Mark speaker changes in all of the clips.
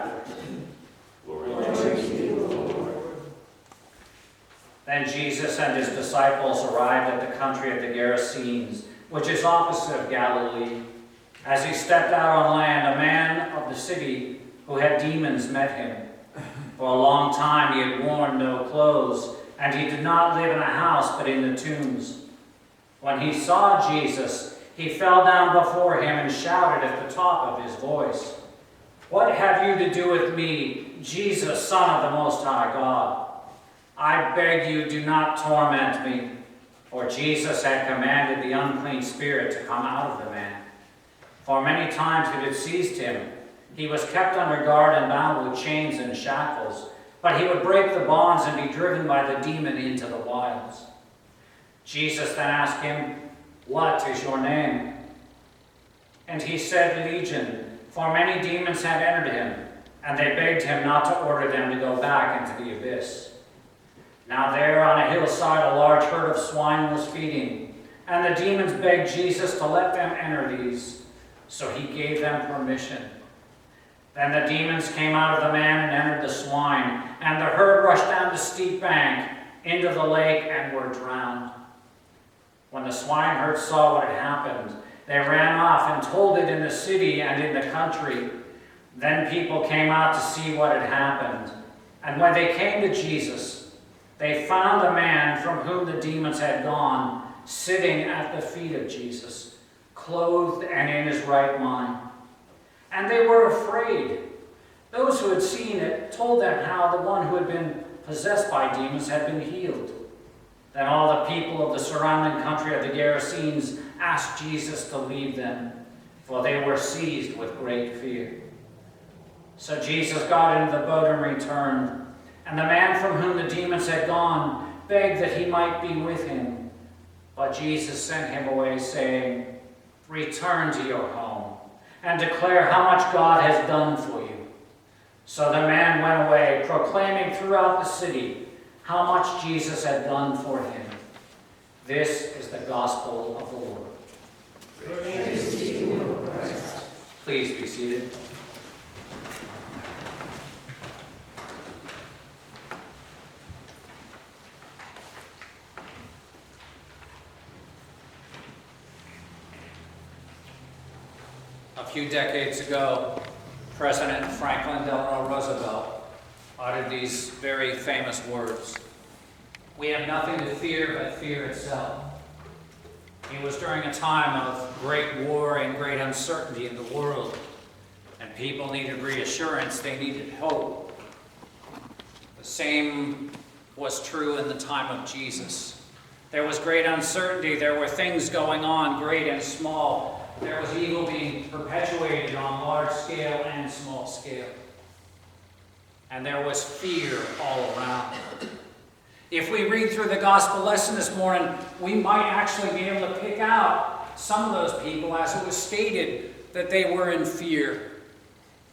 Speaker 1: forever.
Speaker 2: Glory to you, Lord.
Speaker 1: Then Jesus and his disciples arrived at the country of the Gerasenes, which is opposite of Galilee. As he stepped out on land, a man of the city who had demons met him. For a long time he had worn no clothes, and he did not live in a house but in the tombs. When he saw Jesus, he fell down before him and shouted at the top of his voice, "What have you to do with me, Jesus, Son of the Most High God? I beg you, do not torment me." For Jesus had commanded the unclean spirit to come out of the man. For many times it had seized him. He was kept under guard and bound with chains and shackles, but he would break the bonds and be driven by the demon into the wilds. Jesus then asked him, "What is your name?" And he said, "Legion," for many demons had entered him, and they begged him not to order them to go back into the abyss. Now there on a hillside a large herd of swine was feeding, and the demons begged Jesus to let them enter these, so he gave them permission. Then the demons came out of the man and entered the swine, and the herd rushed down the steep bank into the lake and were drowned. When the swineherds saw what had happened, they ran off and told it in the city and in the country. Then people came out to see what had happened, and when they came to Jesus, they found the man from whom the demons had gone sitting at the feet of Jesus, clothed and in his right mind. And they were afraid. Those who had seen it told them how the one who had been possessed by demons had been healed. Then all the people of the surrounding country of the Gerasenes asked Jesus to leave them, for they were seized with great fear. So Jesus got into the boat and returned, and the man from whom the demons had gone begged that he might be with him. But Jesus sent him away, saying, "Return to your home and declare how much God has done for you." So the man went away, proclaiming throughout the city how much Jesus had done for him. This is the gospel of the Lord.
Speaker 2: Praise to you, Lord Christ.
Speaker 1: Please be seated. A few decades ago, President Franklin Delano Roosevelt uttered these very famous words, "We have nothing to fear but fear itself." It was during a time of great war and great uncertainty in the world, and people needed reassurance, they needed hope. The same was true in the time of Jesus. There was great uncertainty, there were things going on, great and small. There was evil being perpetuated on large scale and small scale. And there was fear all around. If we read through the gospel lesson this morning, we might actually be able to pick out some of those people, as it was stated, that they were in fear.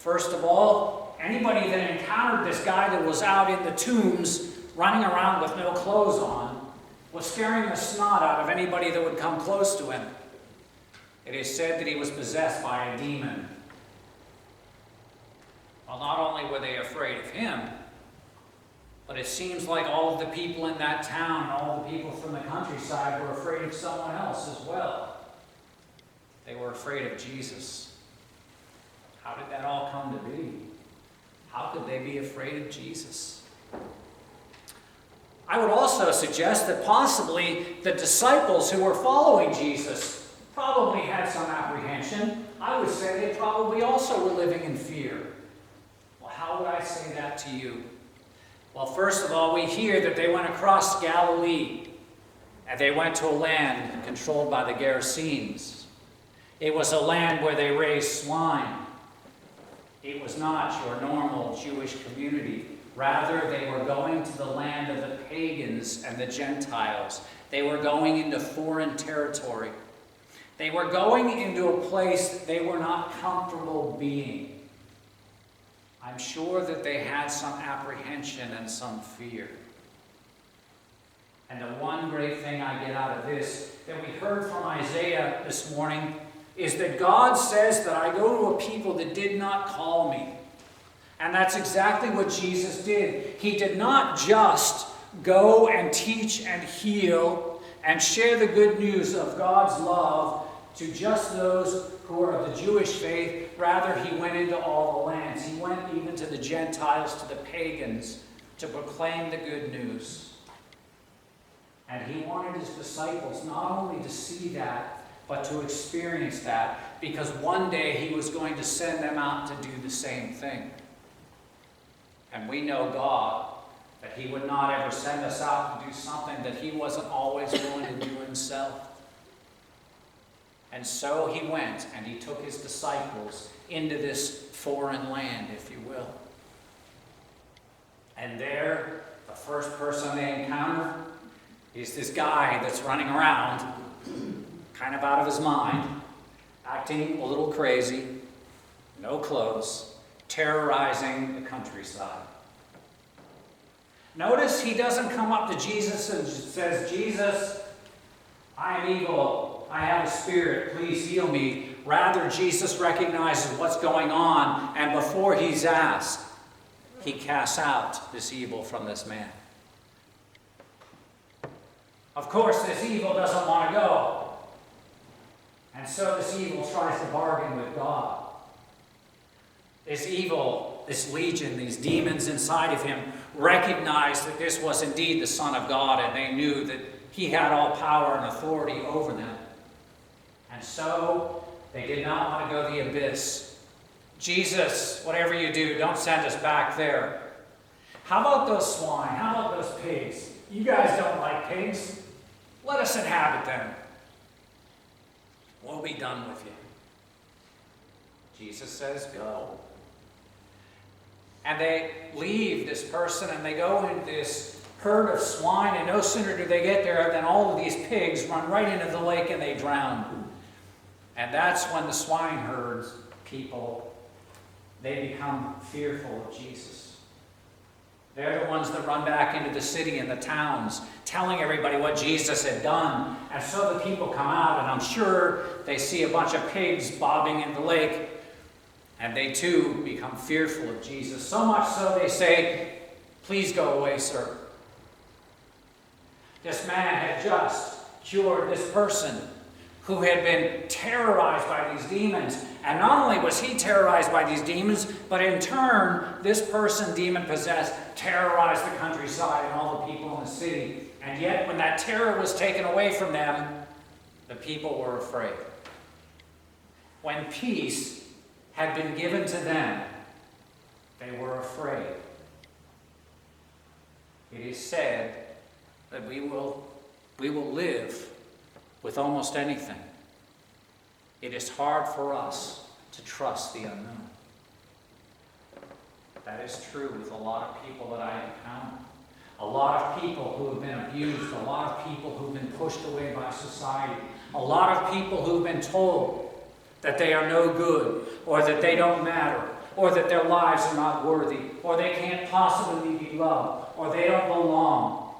Speaker 1: First of all, anybody that encountered this guy that was out in the tombs, running around with no clothes on, was scaring the snot out of anybody that would come close to him. It is said that he was possessed by a demon. Well, not only were they afraid of him, but it seems like all of the people in that town, all the people from the countryside were afraid of someone else as well. They were afraid of Jesus. How did that all come to be? How could they be afraid of Jesus? I would also suggest that possibly the disciples who were following Jesus probably had some apprehension. I would say they probably also were living in fear. Well, how would I say that to you? Well, first of all, we hear that they went across Galilee, and they went to a land controlled by the Gerasenes. It was a land where they raised swine. It was not your normal Jewish community. Rather, they were going to the land of the pagans and the Gentiles. They were going into foreign territory. They were going into a place that they were not comfortable being. I'm sure that they had some apprehension and some fear. And the one great thing I get out of this that we heard from Isaiah this morning is that God says that I go to a people that did not call me. And that's exactly what Jesus did. He did not just go and teach and heal and share the good news of God's love to just those who are of the Jewish faith. Rather, he went into all the lands. He went even to the Gentiles, to the pagans, to proclaim the good news. And he wanted his disciples not only to see that, but to experience that, because one day he was going to send them out to do the same thing. And we know God, that he would not ever send us out to do something that he wasn't always willing to do himself. And so he went and he took his disciples into this foreign land, if you will. And there, the first person they encounter is this guy that's running around, kind of out of his mind, acting a little crazy, no clothes, terrorizing the countryside. Notice he doesn't come up to Jesus and says, Jesus, I am evil. I have a spirit. Please heal me. Rather, Jesus recognizes what's going on, and before he's asked, he casts out this evil from this man. Of course, this evil doesn't want to go. And so this evil tries to bargain with God. This evil, this legion, these demons inside of him, recognized that this was indeed the Son of God, and they knew that he had all power and authority over them. And so they did not want to go to the abyss. Jesus, whatever you do, don't send us back there. How about those swine? How about those pigs? You guys don't like pigs. Let us inhabit them. We'll be done with you. Jesus says, go. And they leave this person and they go into this herd of swine, and no sooner do they get there than all of these pigs run right into the lake and they drown. And that's when the swine herds people, they become fearful of Jesus. They're the ones that run back into the city and the towns, telling everybody what Jesus had done. And so the people come out, and I'm sure they see a bunch of pigs bobbing in the lake, and they too become fearful of Jesus. So much so they say, please go away, sir. This man had just cured this person who had been terrorized by these demons. And not only was he terrorized by these demons, but in turn, this person, demon-possessed, terrorized the countryside and all the people in the city. And yet, when that terror was taken away from them, the people were afraid. When peace had been given to them, they were afraid. It is said that we will live with almost anything. It is hard for us to trust the unknown. That is true with a lot of people that I encounter. A lot of people who have been abused, a lot of people who have been pushed away by society, a lot of people who have been told that they are no good, or that they don't matter, or that their lives are not worthy, or they can't possibly be loved, or they don't belong.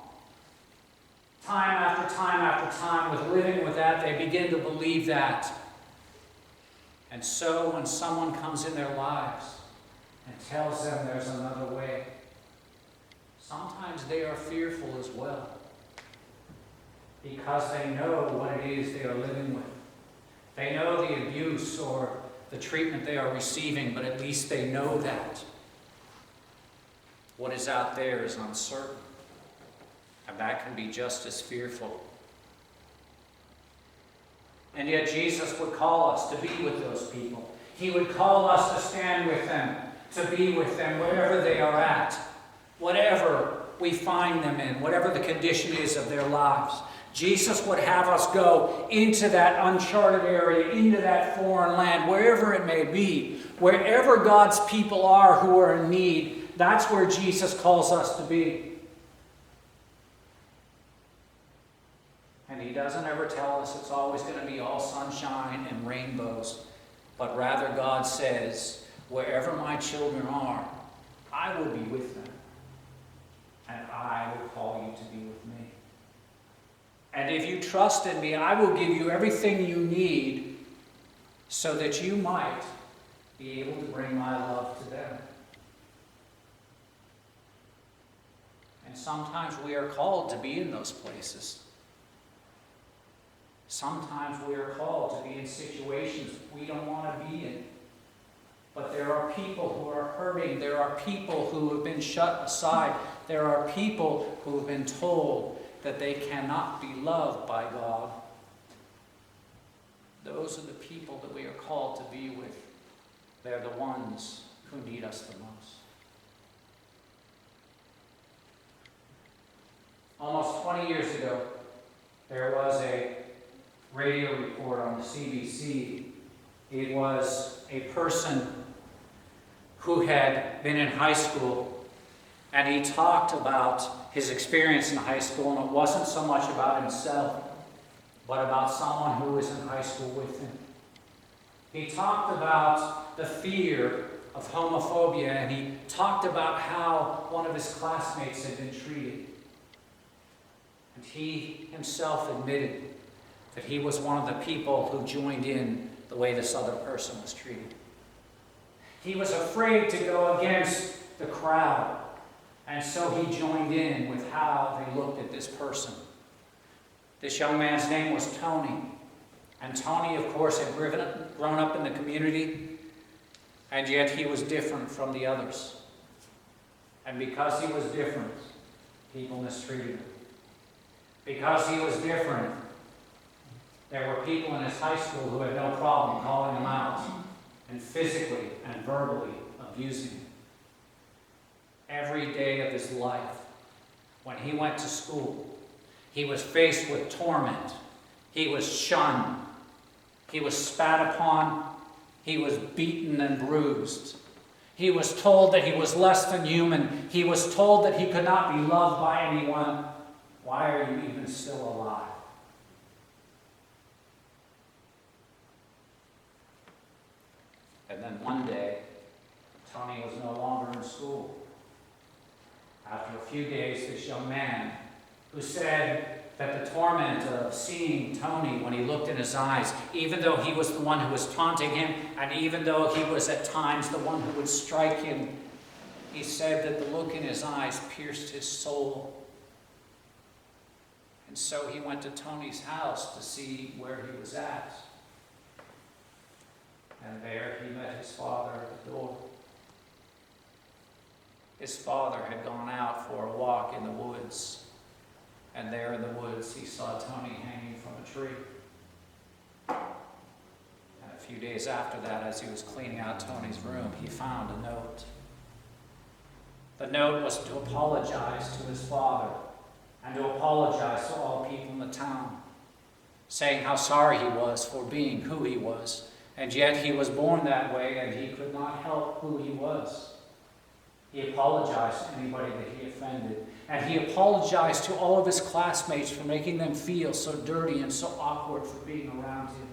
Speaker 1: Time after time after time, with living with that, they begin to believe that. And so when someone comes in their lives and tells them there's another way, sometimes they are fearful as well, because they know what it is they are living with. They know the abuse or the treatment they are receiving, but at least they know that. What is out there is uncertain. And that can be just as fearful. And yet Jesus would call us to be with those people. He would call us to stand with them, to be with them wherever they are at, whatever we find them in, whatever the condition is of their lives. Jesus would have us go into that uncharted area, into that foreign land, wherever it may be, wherever God's people are who are in need. That's where Jesus calls us to be. And he doesn't ever tell us it's always going to be all sunshine and rainbows. But rather God says, wherever my children are, I will be with them. And I will call you to be with me. And if you trust in me, I will give you everything you need so that you might be able to bring my love to them. sometimes we are called to be in those places. Sometimes we are called to be in situations we don't want to be in. But there are people who are hurting. There are people who have been shut aside. There are people who have been told that they cannot be loved by God. Those are the people that we are called to be with. They're the ones who need us the most. Almost 20 years ago, there was a radio report on the CBC. It was a person who had been in high school, and he talked about his experience in high school, and it wasn't so much about himself, but about someone who was in high school with him. He talked about the fear of homophobia, and he talked about how one of his classmates had been treated. And he himself admitted that he was one of the people who joined in the way this other person was treated. He was afraid to go against the crowd, and so he joined in with how they looked at this person. This young man's name was Tony, and Tony, of course, had grown up in the community, and yet he was different from the others. And because he was different, people mistreated him. Because he was different, there were people in his high school who had no problem calling him out and physically and verbally abusing him. Every day of his life, when he went to school, he was faced with torment. He was shunned. He was spat upon. He was beaten and bruised. He was told that he was less than human. He was told that he could not be loved by anyone. Why are you even still alive? And then one day, Tony was no longer in school. After a few days, this young man, who said that the torment of seeing Tony when he looked in his eyes, even though he was the one who was taunting him, and even though he was at times the one who would strike him, he said that the look in his eyes pierced his soul. And so he went to Tony's house to see where he was at. And there he met his father at the door. His father had gone out for a walk in the woods. And there in the woods he saw Tony hanging from a tree. And a few days after that, as he was cleaning out Tony's room, he found a note. The note was to apologize to his father and to apologize to all people in the town, saying how sorry he was for being who he was. And yet he was born that way, and he could not help who he was. He apologized to anybody that he offended. And he apologized to all of his classmates for making them feel so dirty and so awkward for being around him.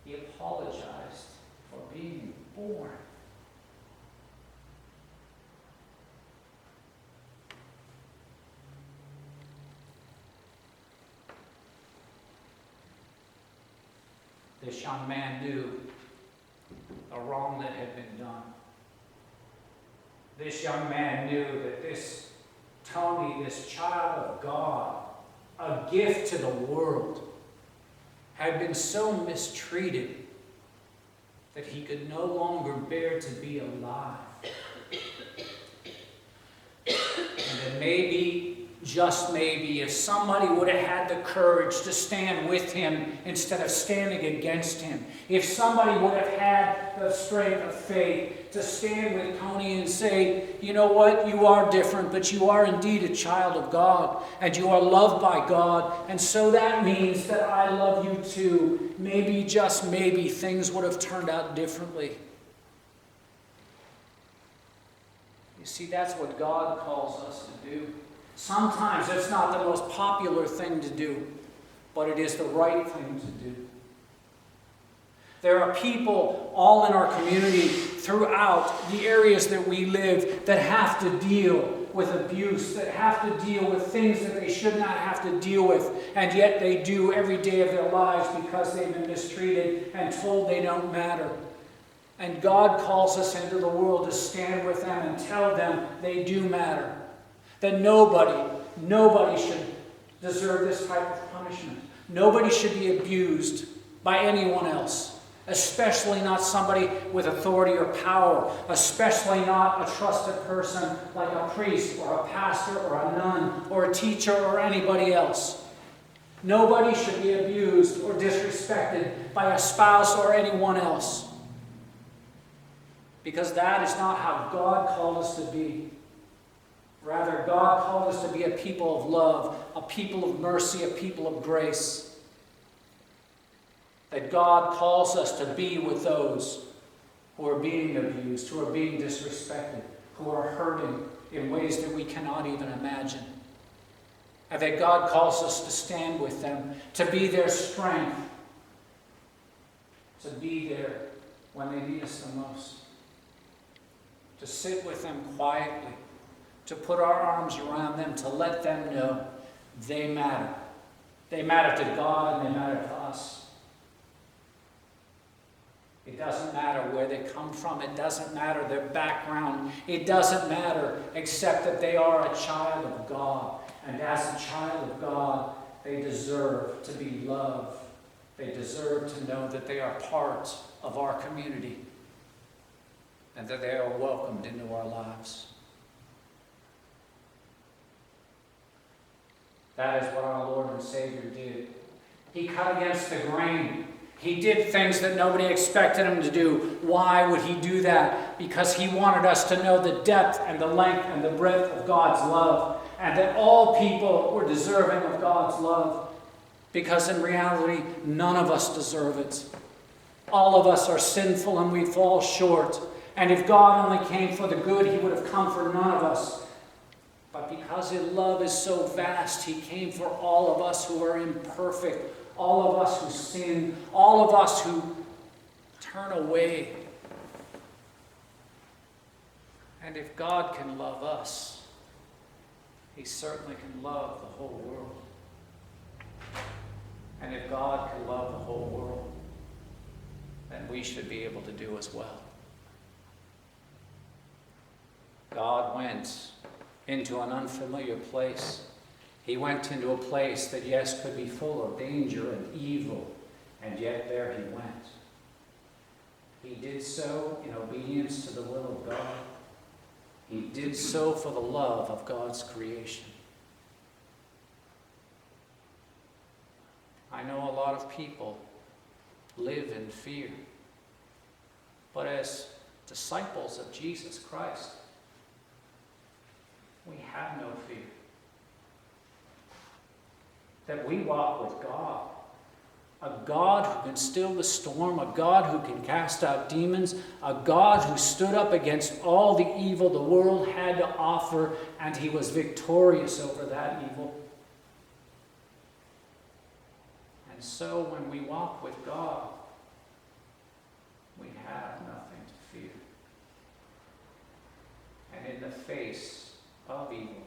Speaker 1: He apologized for being born. This young man knew the wrong that had been done. This young man knew that this Tony, this child of God, a gift to the world, had been so mistreated that he could no longer bear to be alive. And that maybe, just maybe, if somebody would have had the courage to stand with him instead of standing against him, if somebody would have had the strength of faith to stand with Tony and say, you know what, you are different, but you are indeed a child of God, and you are loved by God, and so that means that I love you too. Maybe, just maybe, things would have turned out differently. You see, that's what God calls us to do. Sometimes it's not the most popular thing to do, but it is the right thing to do. There are people all in our community throughout the areas that we live that have to deal with abuse, that have to deal with things that they should not have to deal with, and yet they do every day of their lives because they've been mistreated and told they don't matter. And God calls us into the world to stand with them and tell them they do matter.
Speaker 3: That nobody should deserve this type of punishment. Nobody should be abused by anyone else, especially not somebody with authority or power, especially not a trusted person like a priest or a pastor or a nun or a teacher or anybody else. Nobody should be abused or disrespected by a spouse or anyone else, because that is not how God called us to be. Rather, God called us to be a people of love, a people of mercy, a people of grace. That God calls us to be with those who are being abused, who are being disrespected, who are hurting in ways that we cannot even imagine. And that God calls us to stand with them, to be their strength, to be there when they need us the most, to sit with them quietly, to put our arms around them, to let them know they matter. They matter to God and they matter to us. It doesn't matter where they come from. It doesn't matter their background. It doesn't matter except that they are a child of God. And as a child of God, they deserve to be loved. They deserve to know that they are part of our community and that they are welcomed into our lives. That is what our Lord and Savior did. He cut against the grain. He did things that nobody expected him to do. Why would he do that? Because he wanted us to know the depth and the length and the breadth of God's love, and that all people were deserving of God's love. Because in reality, none of us deserve it. All of us are sinful and we fall short. And if God only came for the good, he would have come for none of us. But because his love is so vast, he came for all of us who are imperfect, all of us who sin, all of us who turn away. And if God can love us, he certainly can love the whole world. And if God can love the whole world, then we should be able to do as well. God went into an unfamiliar place. He went into a place that, yes, could be full of danger and evil, and yet there he went. He did so in obedience to the will of God. He did so for the love of God's creation. I know a lot of people live in fear, but as disciples of Jesus Christ, we have no fear. That we walk with God. A God who can still the storm, a God who can cast out demons, a God who stood up against all the evil the world had to offer, and he was victorious over that evil. And so when we walk with God, we have nothing to fear. And in the face of evil,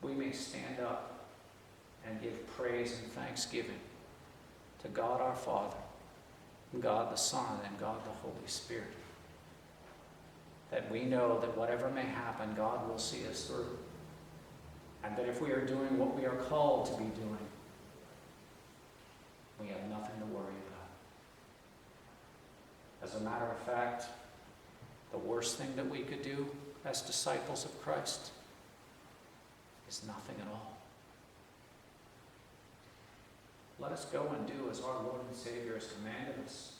Speaker 3: we may stand up and give praise and thanksgiving to God our Father, God the Son, and God the Holy Spirit. That we know that whatever may happen, God will see us through. And that if we are doing what we are called to be doing, we have nothing to worry about. As a matter of fact, the worst thing that we could do as disciples of Christ is nothing at all. Let us go and do as our Lord and Savior has commanded us.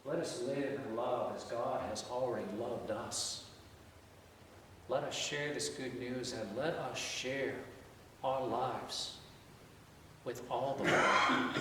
Speaker 3: Let us live and love as God has already loved us. Let us share this good news and let us share our lives with all the world.